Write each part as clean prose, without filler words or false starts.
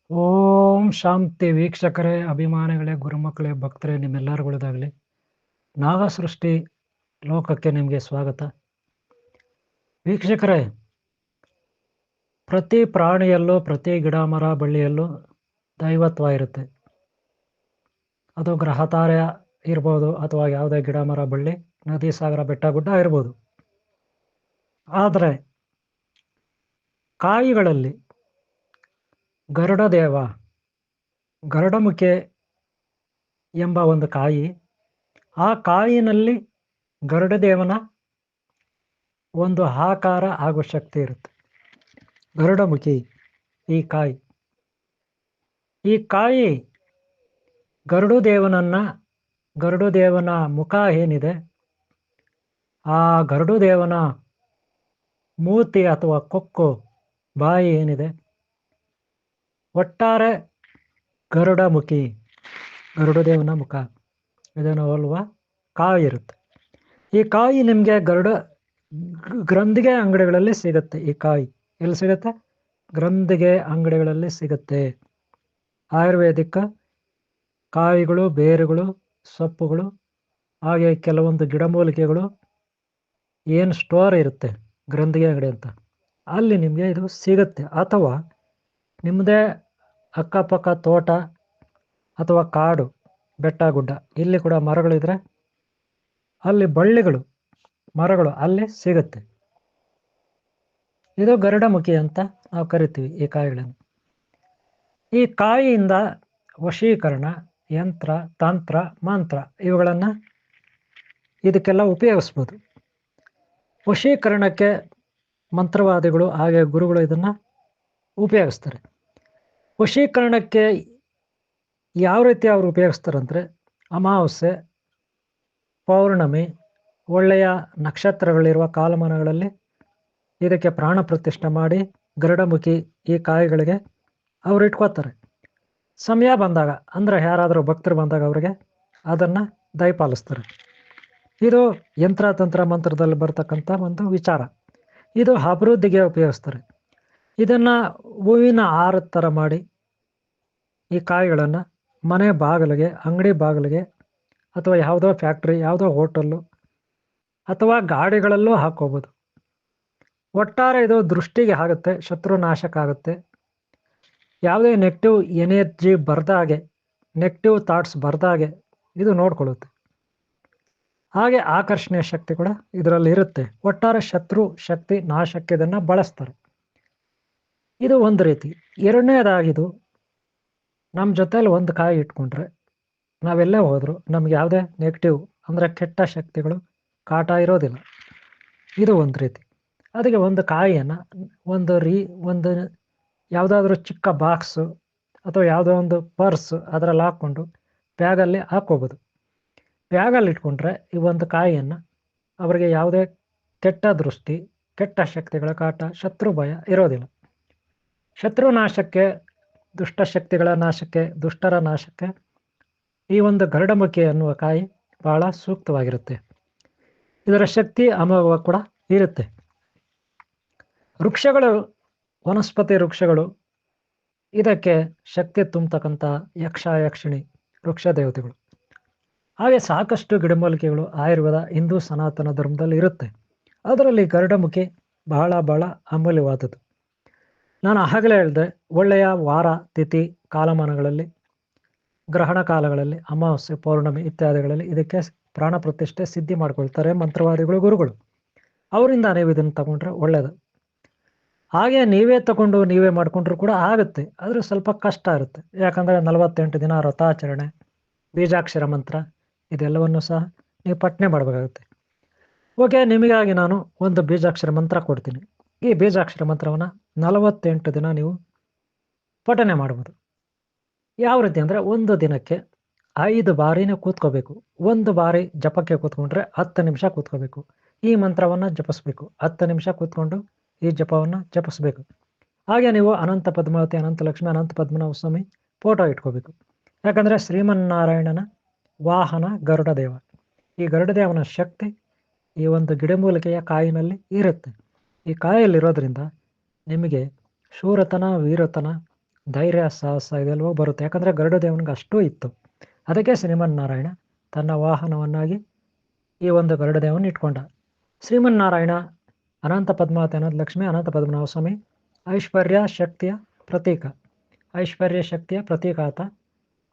ಓಂ ಶಾಂತಿ ವೀಕ್ಷಕರೇ, ಅಭಿಮಾನಿಗಳೇ, ಗುರುಮಕ್ಕಳೇ, ಭಕ್ತರೇ, ನಿಮ್ಮೆಲ್ಲರಿಗೊಳದಾಗಲಿ. ನಾಗ ಸೃಷ್ಟಿ ಲೋಕಕ್ಕೆ ನಿಮಗೆ ಸ್ವಾಗತ. ವೀಕ್ಷಕರೇ, ಪ್ರತಿ ಪ್ರಾಣಿಯಲ್ಲೂ, ಪ್ರತಿ ಗಿಡ ಮರ ಬಳ್ಳಿಯಲ್ಲೂ ದೈವತ್ವ ಇರುತ್ತೆ. ಅದು ಗ್ರಹತಾರೆ ಇರ್ಬೋದು, ಅಥವಾ ಯಾವುದೇ ಗಿಡ ಮರ ಬಳ್ಳಿ, ನದಿ ಸಾಗರ ಬೆಟ್ಟ ಗುಡ್ಡ ಇರ್ಬೋದು. ಆದರೆ ಕಾಯಿಗಳಲ್ಲಿ ಗರುಡದೇವ, ಗರುಡಮುಖಿ ಎಂಬ ಒಂದು ಕಾಯಿ, ಆ ಕಾಯಿನಲ್ಲಿ ಗರುಡದೇವನ ಒಂದು ಆಕಾರ ಹಾಗೂ ಶಕ್ತಿ ಇರುತ್ತೆ. ಗರುಡಮುಖಿ ಈ ಕಾಯಿ ಗರುಡದೇವನ ಮುಖ ಏನಿದೆ, ಆ ಗರುಡದೇವನ ಮೂತಿ ಅಥವಾ ಕೊಕ್ಕು, ಬಾಯಿ ಏನಿದೆ, ಒಟ್ಟಾರೆ ಗರುಡಮುಖಿ, ಗರುಡದೇವನ ಮುಖ ಇದನ್ನು ಹೋಲುವ ಕಾಯಿ ಇರುತ್ತೆ. ಈ ಕಾಯಿ ನಿಮಗೆ ಗ್ರಂಥಿಗೆ ಅಂಗಡಿಗಳಲ್ಲಿ ಸಿಗುತ್ತೆ. ಈ ಕಾಯಿ ಎಲ್ಲಿ ಸಿಗುತ್ತೆ? ಗ್ರಂಥಿಗೆ ಅಂಗಡಿಗಳಲ್ಲಿ ಸಿಗುತ್ತೆ. ಆಯುರ್ವೇದಿಕ್ ಕಾಯಿಗಳು, ಬೇರುಗಳು, ಸೊಪ್ಪುಗಳು, ಹಾಗೆ ಕೆಲವೊಂದು ಗಿಡಮೂಲಿಕೆಗಳು ಏನು ಸ್ಟೋರ್ ಇರುತ್ತೆ ಗ್ರಂಥಿಗೆ ಅಂಗಡಿ ಅಂತ, ಅಲ್ಲಿ ನಿಮಗೆ ಇದು ಸಿಗುತ್ತೆ. ಅಥವಾ ನಿಮ್ಮದೇ ಅಕ್ಕಪಕ್ಕ ತೋಟ ಅಥವಾ ಕಾಡು, ಬೆಟ್ಟ ಗುಡ್ಡ, ಇಲ್ಲಿ ಕೂಡ ಮರಗಳಿದ್ರೆ ಅಲ್ಲಿ ಬಳ್ಳಿಗಳು, ಮರಗಳು ಅಲ್ಲಿ ಸಿಗುತ್ತೆ. ಇದು ಗರುಡಮುಖಿ ಅಂತ ನಾವು ಕರಿತೀವಿ ಈ ಕಾಯಿಗಳನ್ನು. ಈ ಕಾಯಿಯಿಂದ ವಶೀಕರಣ, ಯಂತ್ರ, ತಂತ್ರ, ಮಂತ್ರ ಇವುಗಳನ್ನು ಇದಕ್ಕೆಲ್ಲ ಉಪಯೋಗಿಸ್ಬೋದು. ವಶೀಕರಣಕ್ಕೆ ಮಂತ್ರವಾದಿಗಳು ಹಾಗೆ ಗುರುಗಳು ಇದನ್ನು ಉಪಯೋಗಿಸ್ತಾರೆ. ವಶೀಕರಣಕ್ಕೆ ಯಾವ ರೀತಿ ಅವರು ಉಪಯೋಗಿಸ್ತಾರಂದರೆ, ಅಮಾವಾಸ್ಯೆ, ಪೌರ್ಣಮಿ, ಒಳ್ಳೆಯ ನಕ್ಷತ್ರಗಳಿರುವ ಕಾಲಮಾನಗಳಲ್ಲಿ ಇದಕ್ಕೆ ಪ್ರಾಣ ಪ್ರತಿಷ್ಠೆ ಮಾಡಿ ಗರುಡಮುಖಿ ಈ ಕಾಯಿಗಳಿಗೆ ಅವರು ಇಟ್ಕೋತಾರೆ. ಸಮಯ ಬಂದಾಗ, ಅಂದರೆ ಯಾರಾದರೂ ಭಕ್ತರು ಬಂದಾಗ ಅವರಿಗೆ ಅದನ್ನು ದಯಪಾಲಿಸ್ತಾರೆ. ಇದು ಯಂತ್ರ, ತಂತ್ರ, ಮಂತ್ರದಲ್ಲಿ ಬರ್ತಕ್ಕಂಥ ಒಂದು ವಿಚಾರ. ಇದು ಅಭಿವೃದ್ಧಿಗೆ ಉಪಯೋಗಿಸ್ತಾರೆ. ಇದನ್ನು ಹೂವಿನ ಹಾರದ ಥರ ಮಾಡಿ ಈ ಕಾಯಿಗಳನ್ನು ಮನೆ ಬಾಗಿಲಿಗೆ, ಅಂಗಡಿ ಬಾಗಿಲಿಗೆ, ಅಥವಾ ಯಾವುದೋ ಫ್ಯಾಕ್ಟ್ರಿ, ಯಾವುದೋ ಹೋಟೆಲ್ಲು ಅಥವಾ ಗಾಡಿಗಳಲ್ಲೂ ಹಾಕೋಬೋದು. ಒಟ್ಟಾರೆ ಇದು ದೃಷ್ಟಿಗೆ ಆಗುತ್ತೆ, ಶತ್ರುನಾಶಕ ಆಗುತ್ತೆ. ಯಾವುದೇ ನೆಗೆಟಿವ್ ಎನರ್ಜಿ ಬರ್ದಾಗೆ, ನೆಗೆಟಿವ್ ಥಾಟ್ಸ್ ಬರ್ದಾಗೆ ಇದು ನೋಡ್ಕೊಳ್ಳುತ್ತೆ. ಹಾಗೆ ಆಕರ್ಷಣೀಯ ಶಕ್ತಿ ಕೂಡ ಇದರಲ್ಲಿ ಇರುತ್ತೆ. ಒಟ್ಟಾರೆ ಶತ್ರು ಶಕ್ತಿ ನಾಶಕ್ಕೆ ಇದನ್ನು ಬಳಸ್ತಾರೆ. ಇದು ಒಂದು ರೀತಿ. ಎರಡನೇದಾಗಿದು, ನಮ್ಮ ಜೊತೆಲಿ ಒಂದು ಕಾಯಿ ಇಟ್ಕೊಂಡ್ರೆ ನಾವೆಲ್ಲೇ ಹೋದರೂ ನಮ್ಗೆ ಯಾವುದೇ ನೆಗೆಟಿವ್ ಅಂದರೆ ಕೆಟ್ಟ ಶಕ್ತಿಗಳು ಕಾಟ ಇರೋದಿಲ್ಲ. ಇದು ಒಂದು ರೀತಿ. ಅದಕ್ಕೆ ಒಂದು ಕಾಯಿಯನ್ನು ಒಂದು ಯಾವುದಾದ್ರೂ ಚಿಕ್ಕ ಬಾಕ್ಸು ಅಥವಾ ಯಾವುದೋ ಒಂದು ಪರ್ಸು ಅದರಲ್ಲಿ ಹಾಕ್ಕೊಂಡು ಬ್ಯಾಗಲ್ಲಿ ಹಾಕ್ಕೋಬೋದು. ಬ್ಯಾಗಲ್ಲಿ ಇಟ್ಕೊಂಡ್ರೆ ಈ ಒಂದು ಕಾಯಿಯನ್ನು ಅವರಿಗೆ ಯಾವುದೇ ಕೆಟ್ಟ ದೃಷ್ಟಿ, ಕೆಟ್ಟ ಶಕ್ತಿಗಳ ಕಾಟ, ಶತ್ರು ಭಯ ಇರೋದಿಲ್ಲ. ಶತ್ರು ನಾಶಕ್ಕೆ, ದುಷ್ಟಶಕ್ತಿಗಳ ನಾಶಕ್ಕೆ, ದುಷ್ಟರ ನಾಶಕ್ಕೆ ಈ ಒಂದು ಗರುಡಮುಖಿ ಅನ್ನುವ ಕಾಯಿ ಬಹಳ ಸೂಕ್ತವಾಗಿರುತ್ತೆ. ಇದರ ಶಕ್ತಿ ಅಮೋಘ ಕೂಡ ಇರುತ್ತೆ. ವೃಕ್ಷಗಳು, ವನಸ್ಪತಿ ವೃಕ್ಷಗಳು ಇದಕ್ಕೆ ಶಕ್ತಿ ತುಂಬತಕ್ಕಂಥ ಯಕ್ಷ, ಯಕ್ಷಿಣಿ, ವೃಕ್ಷ ದೇವತೆಗಳು. ಹಾಗೆ ಸಾಕಷ್ಟು ಗಿಡಮೂಲಿಕೆಗಳು ಆಯುರ್ವೇದ, ಹಿಂದೂ ಸನಾತನ ಧರ್ಮದಲ್ಲಿ ಇರುತ್ತೆ. ಅದರಲ್ಲಿ ಗರುಡಮುಖಿ ಬಹಳ ಅಮೂಲ್ಯವಾದದ್ದು. ನಾನು ಆಗಲೇ ಹೇಳಿದೆ, ಒಳ್ಳೆಯ ವಾರ, ತಿಥಿ, ಕಾಲಮಾನಗಳಲ್ಲಿ, ಗ್ರಹಣ ಕಾಲಗಳಲ್ಲಿ, ಅಮಾವಾಸ್ಯೆ, ಪೌರ್ಣಮಿ ಇತ್ಯಾದಿಗಳಲ್ಲಿ ಇದಕ್ಕೆ ಪ್ರಾಣ ಪ್ರತಿಷ್ಠೆ ಸಿದ್ಧಿ ಮಾಡ್ಕೊಳ್ತಾರೆ ಮಂತ್ರವಾದಿಗಳು, ಗುರುಗಳು. ಅವರಿಂದ ನೀವು ಇದನ್ನು ತಗೊಂಡ್ರೆ ಒಳ್ಳೆಯದು. ಹಾಗೆ ನೀವೇ ತಗೊಂಡು ನೀವೇ ಮಾಡಿಕೊಂಡ್ರು ಕೂಡ ಆಗುತ್ತೆ, ಆದರೆ ಸ್ವಲ್ಪ ಕಷ್ಟ ಇರುತ್ತೆ. ಯಾಕಂದರೆ 48 ದಿನ ವ್ರತಾಚರಣೆ, ಬೀಜಾಕ್ಷರ ಮಂತ್ರ ಇದೆಲ್ಲವನ್ನು ಸಹ ನೀವು ಪಠನೆ ಮಾಡಬೇಕಾಗುತ್ತೆ. ಓಕೆ, ನಿಮಗಾಗಿ ನಾನು ಒಂದು ಬೀಜಾಕ್ಷರ ಮಂತ್ರ ಕೊಡ್ತೀನಿ. ಈ ಬೀಜಾಕ್ಷರ ಮಂತ್ರವನ್ನು 48 ದಿನ ನೀವು ಪಠನೆ ಮಾಡ್ಬೋದು. ಯಾವ ರೀತಿ ಅಂದರೆ, ಒಂದು ದಿನಕ್ಕೆ 5 ಬಾರಿನೇ ಕೂತ್ಕೋಬೇಕು. ಒಂದು ಬಾರಿ ಜಪಕ್ಕೆ ಕೂತ್ಕೊಂಡ್ರೆ 10 ನಿಮಿಷ ಕೂತ್ಕೋಬೇಕು. ಈ ಮಂತ್ರವನ್ನು ಜಪಿಸ್ಬೇಕು. 10 ನಿಮಿಷ ಕೂತ್ಕೊಂಡು ಈ ಜಪವನ್ನು ಜಪಿಸ್ಬೇಕು. ಹಾಗೆ ನೀವು ಅನಂತ ಪದ್ಮಾವತಿ, ಅನಂತ ಲಕ್ಷ್ಮಿ, ಅನಂತ ಪದ್ಮನಾಭ ಸ್ವಾಮಿ ಫೋಟೋ ಇಟ್ಕೋಬೇಕು. ಯಾಕಂದರೆ ಶ್ರೀಮನ್ನಾರಾಯಣನ ವಾಹನ ಗರುಡದೇವ. ಈ ಗರುಡದೇವನ ಶಕ್ತಿ ಈ ಒಂದು ಗಿಡಮೂಲಿಕೆಯ ಕಾಯಿನಲ್ಲಿ ಇರುತ್ತೆ. ಈ ಕಾಯಲ್ಲಿರೋದ್ರಿಂದ ನಿಮಗೆ ಶೂರತನ, ವೀರತನ, ಧೈರ್ಯ ಸಾಹಸ ಇದೆಲ್ಲವೂ ಬರುತ್ತೆ. ಯಾಕಂದರೆ ಗರುಡ ದೇವನಿಗೆ ಅಷ್ಟೂ ಇತ್ತು. ಅದಕ್ಕೆ ಶ್ರೀಮನ್ನಾರಾಯಣ ತನ್ನ ವಾಹನವನ್ನಾಗಿ ಈ ಒಂದು ಗರುಡ ದೇವನ ಇಟ್ಕೊಂಡ. ಶ್ರೀಮನ್ನಾರಾಯಣ ಅನಂತ ಪದ್ಮಾವತಿ ಅನಂತ ಲಕ್ಷ್ಮಿ ಅನಂತ ಪದ್ಮನಾಭ ಸ್ವಾಮಿ ಐಶ್ವರ್ಯ ಶಕ್ತಿಯ ಪ್ರತೀಕ. ಐಶ್ವರ್ಯ ಶಕ್ತಿಯ ಪ್ರತೀಕ ಆತ,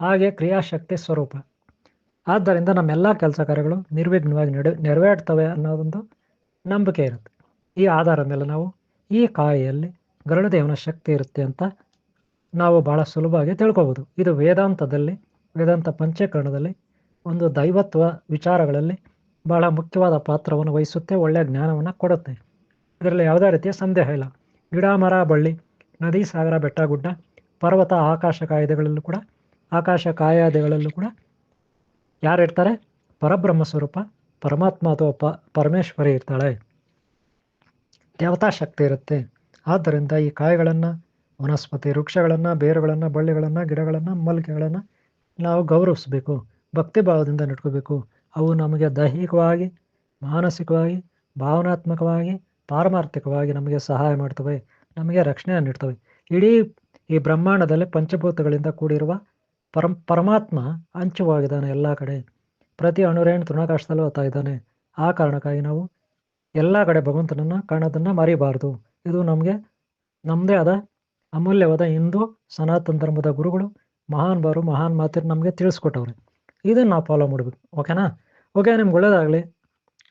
ಹಾಗೆ ಕ್ರಿಯಾಶಕ್ತಿ ಸ್ವರೂಪ. ಆದ್ದರಿಂದ ನಮ್ಮೆಲ್ಲ ಕೆಲಸ ಕಾರ್ಯಗಳು ನಿರ್ವಿಘ್ನವಾಗಿ ನೆರವೇರ್ತವೆ ಅನ್ನೋದೊಂದು ನಂಬಿಕೆ ಇರುತ್ತೆ. ಈ ಆಧಾರದ ಮೇಲೆ ನಾವು ಈ ಕಾಯಿಯಲ್ಲಿ ಗರುಡದೇವನ ಶಕ್ತಿ ಇರುತ್ತೆ ಅಂತ ನಾವು ಭಾಳ ಸುಲಭವಾಗಿ ತಿಳ್ಕೊಬೋದು. ಇದು ವೇದಾಂತದಲ್ಲಿ, ವೇದಾಂತ ಪಂಚಕರಣದಲ್ಲಿ ಒಂದು ದೈವತ್ವ ವಿಚಾರಗಳಲ್ಲಿ ಭಾಳ ಮುಖ್ಯವಾದ ಪಾತ್ರವನ್ನು ವಹಿಸುತ್ತೆ, ಒಳ್ಳೆಯ ಜ್ಞಾನವನ್ನು ಕೊಡುತ್ತೆ. ಇದರಲ್ಲಿ ಯಾವುದೇ ರೀತಿಯ ಸಂದೇಹ ಇಲ್ಲ. ಗಿಡ ಮರ ಬಳ್ಳಿ, ನದಿ ಸಾಗರ ಬೆಟ್ಟ ಗುಡ್ಡ, ಪರ್ವತ ಆಕಾಶ ಕಾಯ್ದೆಗಳಲ್ಲೂ ಕೂಡ, ಆಕಾಶ ಕಾಯಾದಿಗಳಲ್ಲೂ ಕೂಡ ಯಾರಿರ್ತಾರೆ? ಪರಬ್ರಹ್ಮ ಸ್ವರೂಪ ಪರಮಾತ್ಮ ಅಥವಾ ಪರಮೇಶ್ವರಿ ಇರ್ತಾಳೆ, ದೇವತಾ ಶಕ್ತಿ ಇರುತ್ತೆ. ಆದ್ದರಿಂದ ಈ ಕಾಯಿಗಳನ್ನು, ವನಸ್ಪತಿ ವೃಕ್ಷಗಳನ್ನು, ಬೇರುಗಳನ್ನು, ಬಳ್ಳಿಗಳನ್ನು, ಗಿಡಗಳನ್ನು, ಮೂಲಿಕೆಗಳನ್ನು ನಾವು ಗೌರವಿಸಬೇಕು, ಭಕ್ತಿ ಭಾವದಿಂದ ನೆಟ್ಕೋಬೇಕು. ಅವು ನಮಗೆ ದೈಹಿಕವಾಗಿ, ಮಾನಸಿಕವಾಗಿ, ಭಾವನಾತ್ಮಕವಾಗಿ, ಪಾರಮಾರ್ಥಿಕವಾಗಿ ನಮಗೆ ಸಹಾಯ ಮಾಡ್ತವೆ, ನಮಗೆ ರಕ್ಷಣೆಯನ್ನು ನೀಡ್ತವೆ. ಇಡೀ ಈ ಬ್ರಹ್ಮಾಂಡದಲ್ಲಿ ಪಂಚಭೂತಗಳಿಂದ ಕೂಡಿರುವ ಪರಮಾತ್ಮ ಹಂಚುವಾಗಿದ್ದಾನೆ ಎಲ್ಲ ಕಡೆ. ಪ್ರತಿ ಅಣುರೇಣು ತೃಣಾಕಾಶದಲ್ಲೂ ಹೋಗ್ತಾ ಇದ್ದಾನೆ. ಆ ಕಾರಣಕ್ಕಾಗಿ ನಾವು ಎಲ್ಲ ಕಡೆ ಭಗವಂತನನ್ನು ಕಾಣೋದನ್ನು ಮರಿಬಾರ್ದು. ಇದು ನಮಗೆ ನಮ್ಮದೇ ಆದ ಅಮೂಲ್ಯವಾದ ಹಿಂದೂ ಸನಾತನ ಧರ್ಮದ ಗುರುಗಳು, ಮಹಾನ್ ಮಾತಿನ ನಮಗೆ ತಿಳಿಸ್ಕೊಟ್ಟವ್ರೆ. ಇದನ್ನು ನಾವು ಫಾಲೋ ಮಾಡಬೇಕು. ಓಕೆನಾ? ಓಕೆ, ನಿಮ್ಗೆ ಒಳ್ಳೆಯದಾಗಲಿ.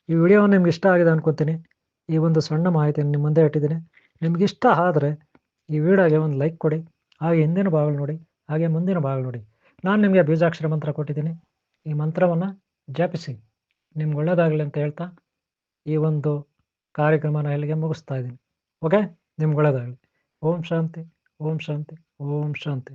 ಈ ವಿಡಿಯೋ ನಿಮ್ಗೆ ಇಷ್ಟ ಆಗಿದೆ ಅನ್ಕೊತೀನಿ. ಈ ಒಂದು ಸಣ್ಣ ಮಾಹಿತಿಯನ್ನು ನಿಮ್ಮ ಮುಂದೆ ಇಟ್ಟಿದ್ದೀನಿ. ನಿಮ್ಗೆ ಇಷ್ಟ ಆದರೆ ಈ ವಿಡಿಯೋಗೆ ಒಂದು ಲೈಕ್ ಕೊಡಿ, ಹಾಗೆ ಹಿಂದಿನ ಭಾಗಗಳು ನೋಡಿ, ಹಾಗೆ ಮುಂದಿನ ಭಾಗಗಳು ನೋಡಿ. ನಾನು ನಿಮಗೆ ಬೀಜಾಕ್ಷರ ಮಂತ್ರ ಕೊಟ್ಟಿದ್ದೀನಿ. ಈ ಮಂತ್ರವನ್ನು ಜಪಿಸಿ. ನಿಮ್ಗೆ ಒಳ್ಳೆಯದಾಗಲಿ ಅಂತ ಹೇಳ್ತಾ ಈ ಒಂದು ಕಾರ್ಯಕ್ರಮನ ಇಲ್ಲಿಗೆ ಮುಗಿಸ್ತಾ ಇದ್ದೀನಿ. ಓಕೆ, ನಿಮ್ಗೆ ಒಳ್ಳೆಯದಾಗಲಿ. ಓಂ ಶಾಂತಿ, ಓಂ ಶಾಂತಿ, ಓಂ ಶಾಂತಿ.